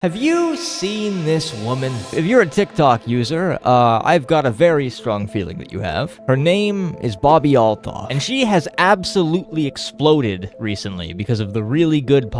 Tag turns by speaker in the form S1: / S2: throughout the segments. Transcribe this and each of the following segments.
S1: Have you seen this woman? If you're a TikTok user, I've got a very strong feeling that you have. Her name is Bobbi Althoff, and she has absolutely exploded recently because of the really good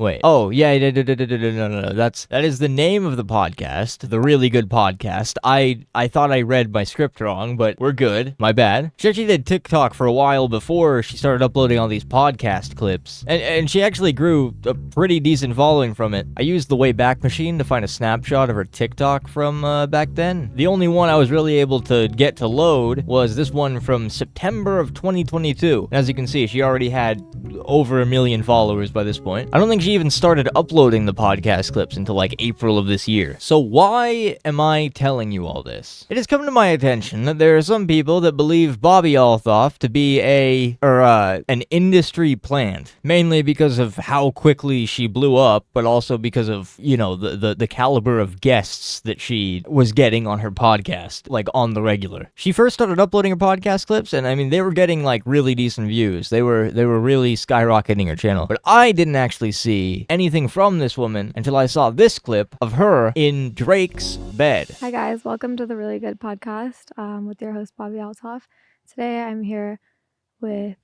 S1: Wait. Oh, yeah, no. That is the name of the podcast, the really good podcast. I thought I read my script wrong, but we're good. My bad. She actually did TikTok for a while before she started uploading all these podcast clips, and she actually grew a pretty decent following from it. I used the Wayback Machine to find a snapshot of her TikTok from back then. The only one I was really able to get to load was this one from September of 2022. As you can see, she already had over 1 million followers by this point. I don't think she even started uploading the podcast clips until like April of this year. So why am I telling you all this? It has come to my attention that there are some people that believe Bobbi Althoff to be an industry plant, mainly because of how quickly she blew up, but also because of, you know, the caliber of guests that she was getting on her podcast, like on the regular. She first started uploading her podcast clips, and I mean, they were getting like really decent views. They were really skyrocketing her channel. But I didn't actually see anything from this woman until I saw this clip of her in Drake's bed.
S2: Hi guys, welcome to the Really Good Podcast with your host Bobbi Althoff. Today I'm here with,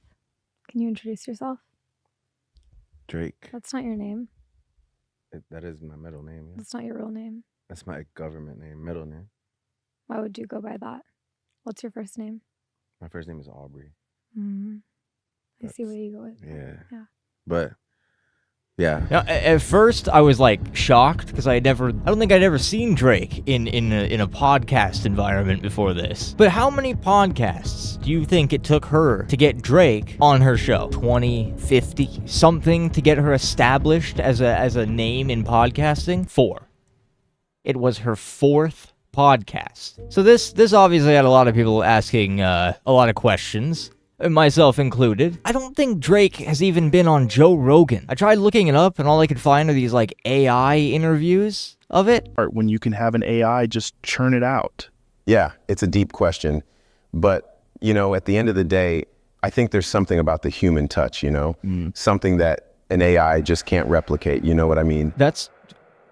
S2: can you introduce yourself?
S3: Drake.
S2: That's not your name.
S3: That is my middle name. Yeah.
S2: That's not your real name.
S3: That's my government name, middle name.
S2: Why would you go by that? What's your first name?
S3: My first name is Aubrey.
S2: I see what you go with.
S3: Yeah. But yeah.
S1: Now, at first, I was like shocked because I don't think I'd ever seen Drake in a podcast environment before this. But how many podcasts do you think it took her to get Drake on her show? 20, 50, something to get her established as a name in podcasting? 4. It was her 4th podcast. So this obviously had a lot of people asking a lot of questions, myself included. I don't think Drake has even been on Joe Rogan. I tried looking it up, and all I could find are these like AI interviews of it.
S4: When you can have an AI just churn it out.
S5: Yeah, it's a deep question. But, you know, at the end of the day, I think there's something about the human touch, you know? Something that an AI just can't replicate, you know what I mean?
S1: That's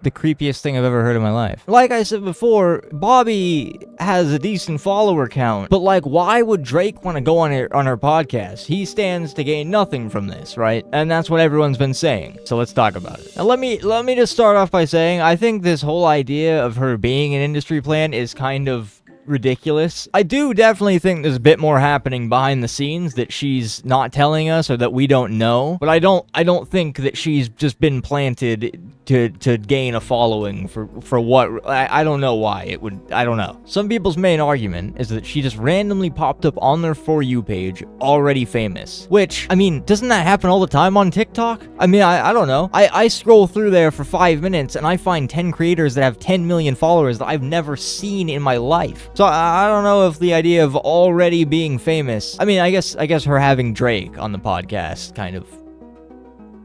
S1: the creepiest thing I've ever heard in my life. Like I said before, Bobbi has a decent follower count, but like, why would Drake want to go on her podcast? He stands to gain nothing from this, right? And that's what everyone's been saying. So let's talk about it. Now let me just start off by saying I think this whole idea of her being an industry plant is kind of ridiculous. I do definitely think there's a bit more happening behind the scenes that she's not telling us or that we don't know, but I don't think that she's just been planted to gain a following for what. I don't know why it would. I don't know. Some people's main argument is that she just randomly popped up on their For You page already famous, which, I mean, doesn't that happen all the time on TikTok? I mean, I don't know. I scroll through there for 5 minutes and I find 10 creators that have 10 million followers that I've never seen in my life. So I don't know if the idea of already being famous, I mean, I guess her having Drake on the podcast kind of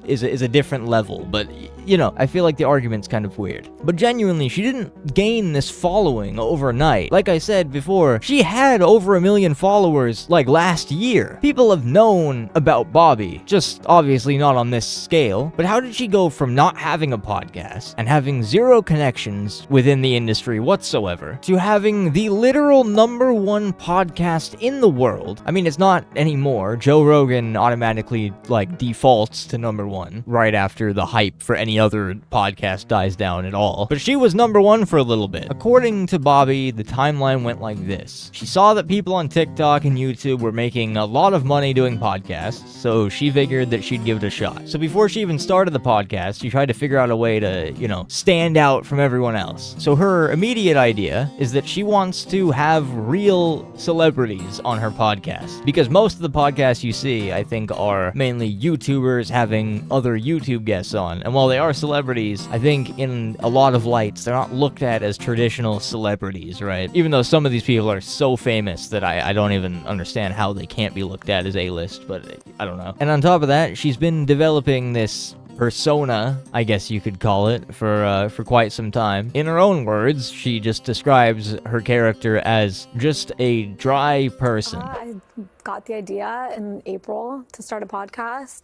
S1: is a different level, but you know, I feel like the argument's kind of weird. But genuinely, she didn't gain this following overnight. Like I said before, she had over 1 million followers like last year. People have known about Bobbi, just obviously not on this scale. But how did she go from not having a podcast and having 0 connections within the industry whatsoever to having the literal #1 podcast in the world? I mean, it's not anymore. Joe Rogan automatically like defaults to #1 right after the hype for any other podcast dies down at all. But she was #1 for a little bit. According to Bobbi, the timeline went like this. She saw that people on TikTok and YouTube were making a lot of money doing podcasts, so she figured that she'd give it a shot. So before she even started the podcast, she tried to figure out a way to, you know, stand out from everyone else. So her immediate idea is that she wants to have real celebrities on her podcast, because most of the podcasts you see, I think, are mainly YouTubers having other YouTube guests on, and while they are celebrities, I think in a lot of lights, they're not looked at as traditional celebrities, right? Even though some of these people are so famous that I don't even understand how they can't be looked at as A-list, but I don't know. And on top of that, she's been developing this persona, I guess you could call it, for quite some time. In her own words, she just describes her character as just a dry person.
S2: I got the idea in April to start a podcast.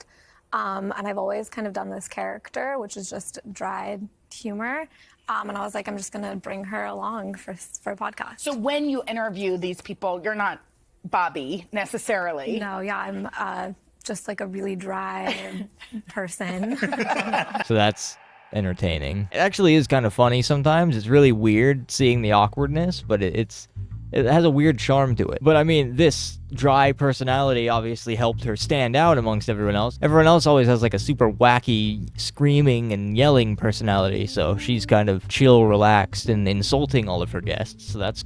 S2: And I've always kind of done this character, which is just dry humor. And I was like, I'm just going to bring her along for a podcast.
S6: So when you interview these people, you're not Bobbi necessarily.
S2: No, yeah, I'm just like a really dry person.
S1: So that's entertaining. It actually is kind of funny sometimes. It's really weird seeing the awkwardness, but it has a weird charm to it. But I mean, this dry personality obviously helped her stand out amongst everyone else. Everyone else always has like a super wacky, screaming and yelling personality, so she's kind of chill, relaxed, and insulting all of her guests, so that's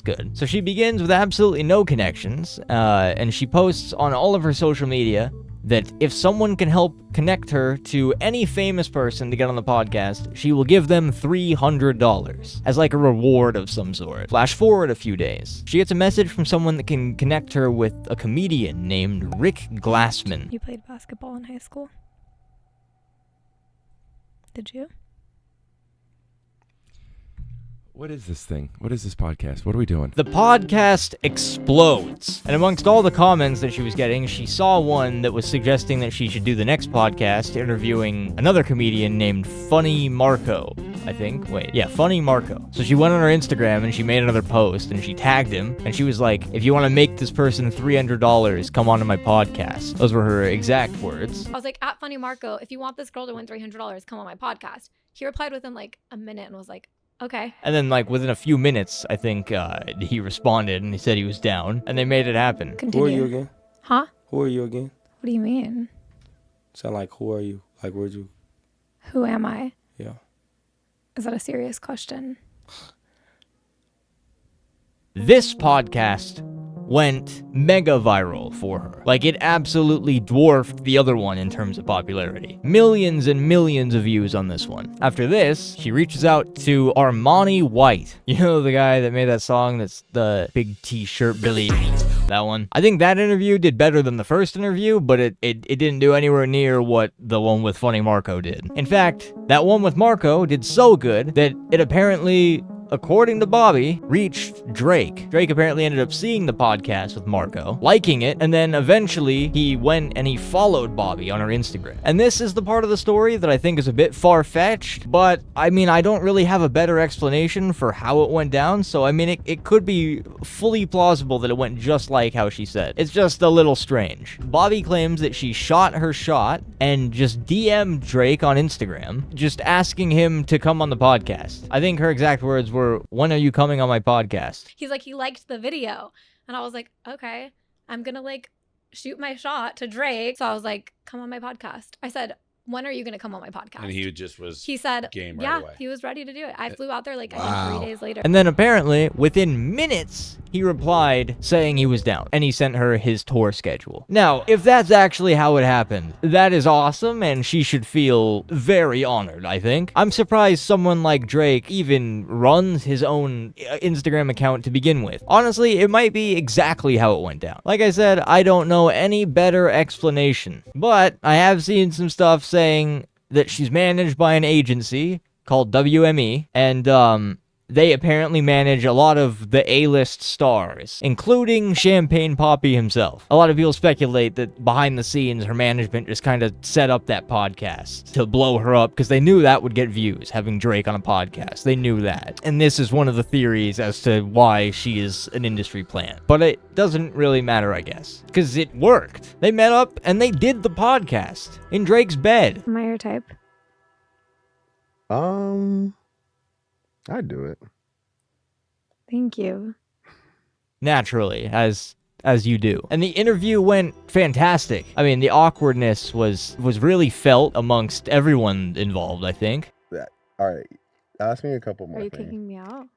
S1: good. So she begins with absolutely no connections, and she posts on all of her social media that if someone can help connect her to any famous person to get on the podcast, she will give them $300 as like a reward of some sort. Flash forward a few days. She gets a message from someone that can connect her with a comedian named Rick Glassman.
S2: You played basketball in high school? Did you?
S7: What is this thing? What is this podcast? What are we doing?
S1: The podcast explodes. And amongst all the comments that she was getting, she saw one that was suggesting that she should do the next podcast, interviewing another comedian named Funny Marco, I think. Funny Marco. So she went on her Instagram and she made another post and she tagged him and she was like, if you want to make this person $300, come on to my podcast. Those were her exact words.
S2: I was like, at Funny Marco, if you want this girl to win $300, come on my podcast. He replied within like a minute and was like, okay.
S1: And then, like, within a few minutes, I think he responded and he said he was down, and they made it happen.
S2: Continue.
S8: Who are you again?
S2: Huh?
S8: Who are you again?
S2: What do you mean?
S8: Sound like, who are you? Like, where'd you?
S2: Who am I?
S8: Yeah.
S2: Is that a serious question?
S1: This podcast went mega viral for her. Like, it absolutely dwarfed the other one in terms of popularity. Millions and millions of views on this one. After this, she reaches out to Armani White. You know, the guy that made that song that's the big t-shirt Billy... That one. I think that interview did better than the first interview, but it didn't do anywhere near what the one with Funny Marco did. In fact, that one with Marco did so good that it apparently, according to Bobbi, reached Drake. Drake apparently ended up seeing the podcast with Marco, liking it, and then eventually he went and he followed Bobbi on her Instagram. And this is the part of the story that I think is a bit far-fetched, but I mean, I don't really have a better explanation for how it went down, so I mean, it could be fully plausible that it went just like how she said. It's just a little strange. Bobbi claims that she shot her shot and just DM'd Drake on Instagram, just asking him to come on the podcast. I think her exact words were, when are you coming on my podcast?
S2: He's like, he liked the video. And I was like, okay, I'm going to like shoot my shot to Drake. So I was like, come on my podcast. I said, when are you going to come on my podcast?
S9: And he just was
S2: He said,
S9: game right
S2: yeah,
S9: away.
S2: he was ready to do it. I flew out there like I think 3 days later.
S1: And then apparently, within minutes, he replied saying he was down, and he sent her his tour schedule. Now, if that's actually how it happened, that is awesome, and she should feel very honored, I think. I'm surprised someone like Drake even runs his own Instagram account to begin with. Honestly, it might be exactly how it went down. Like I said, I don't know any better explanation, but I have seen some stuff saying that she's managed by an agency called WME, and they apparently manage a lot of the A-list stars, including Champagne Papi himself. A lot of people speculate that behind the scenes, her management just kind of set up that podcast to blow her up, because they knew that would get views, having Drake on a podcast. They knew that. And this is one of the theories as to why she is an industry plant. But it doesn't really matter, I guess, because it worked. They met up and they did the podcast in Drake's bed.
S2: Am I your type?
S3: I'd do it.
S2: Thank you.
S1: Naturally, as you do. And the interview went fantastic. I mean, the awkwardness was really felt amongst everyone involved, I think.
S3: All right. Ask me a couple more
S2: Are you
S3: things.
S2: kicking me out?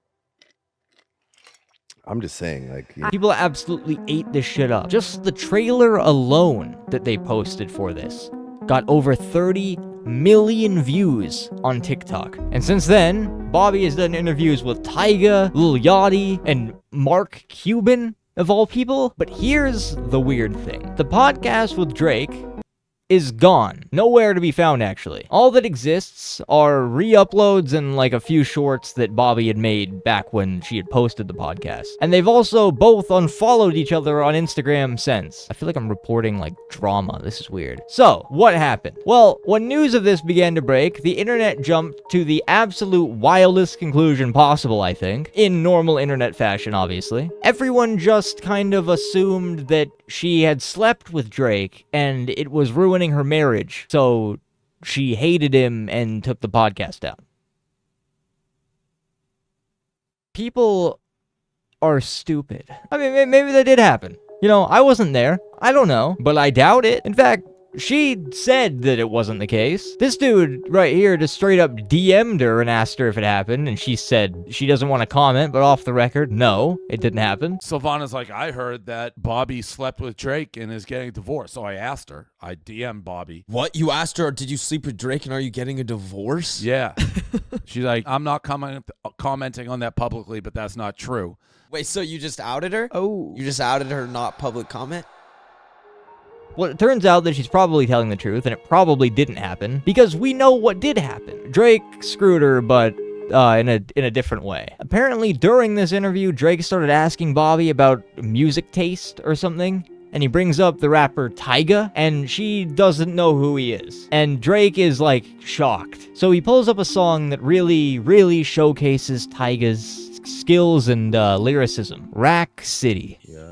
S3: I'm just saying, like,
S1: People absolutely ate this shit up. Just the trailer alone that they posted for this got over 30 million views on TikTok. And since then, Bobbi has done interviews with Tyga, Lil Yachty, and Mark Cuban, of all people. But here's the weird thing. The podcast with Drake is gone. Nowhere to be found, actually. All that exists are re-uploads and like a few shorts that Bobbi had made back when she had posted the podcast. And they've also both unfollowed each other on Instagram since. I feel like I'm reporting like drama. This is weird. So, what happened? Well, when news of this began to break, the internet jumped to the absolute wildest conclusion possible, I think. In normal internet fashion, obviously. Everyone just kind of assumed that she had slept with Drake and it was ruining her marriage, so she hated him and took the podcast down. People are stupid. I mean, maybe that did happen. You know, I wasn't there. I don't know, but I doubt it. In fact, she said that it wasn't the case. This dude right here just straight up DM'd her and asked her if it happened, and she said she doesn't want to comment, but off the record, no, it didn't happen.
S9: Sylvana's like, I heard that Bobbi slept with Drake and is getting divorced. So I asked her. I DM'd Bobbi.
S10: What? You asked her, did you sleep with Drake and are you getting a divorce?
S9: Yeah. She's like, I'm not commenting on that publicly, but that's not true.
S10: Wait, so you just outed her?
S1: Oh.
S10: You just outed her not public comment?
S1: Well, it turns out that she's probably telling the truth, and it probably didn't happen, because we know what did happen. Drake screwed her, but in a different way. Apparently, during this interview, Drake started asking Bobbi about music taste or something, and he brings up the rapper Tyga, and she doesn't know who he is. And Drake is, like, shocked. So he pulls up a song that really, really showcases Tyga's skills and lyricism. Rack City.
S3: Yeah.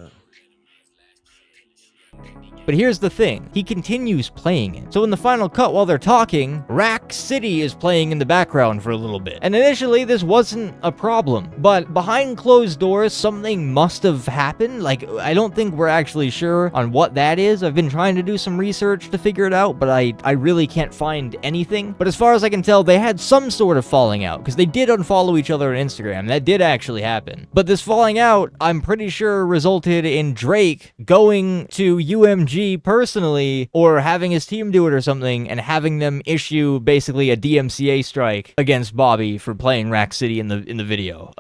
S1: But here's the thing, he continues playing it. So in the final cut while they're talking, Rack City is playing in the background for a little bit. And initially this wasn't a problem, but behind closed doors something must have happened. Like, I don't think we're actually sure on what that is. I've been trying to do some research to figure it out, but I really can't find anything. But as far as I can tell, they had some sort of falling out, because they did unfollow each other on Instagram. That did actually happen. But this falling out, I'm pretty sure resulted in Drake going to UMG personally, or having his team do it or something, and having them issue basically a DMCA strike against Bobbi for playing Rack City in the video.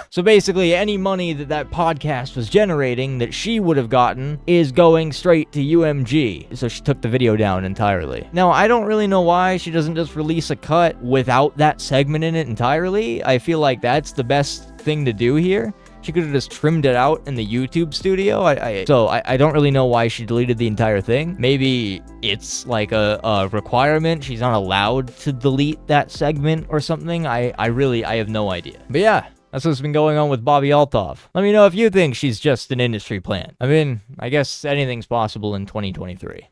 S1: So basically, any money that podcast was generating that she would have gotten is going straight to UMG. So she took the video down entirely. Now, I don't really know why she doesn't just release a cut without that segment in it entirely. I feel like that's the best thing to do here. She could have just trimmed it out in the YouTube studio. So I don't really know why she deleted the entire thing. Maybe it's like a requirement. She's not allowed to delete that segment or something. I have no idea. But yeah, that's what's been going on with Bobbi Althoff. Let me know if you think she's just an industry plant. I mean, I guess anything's possible in 2023.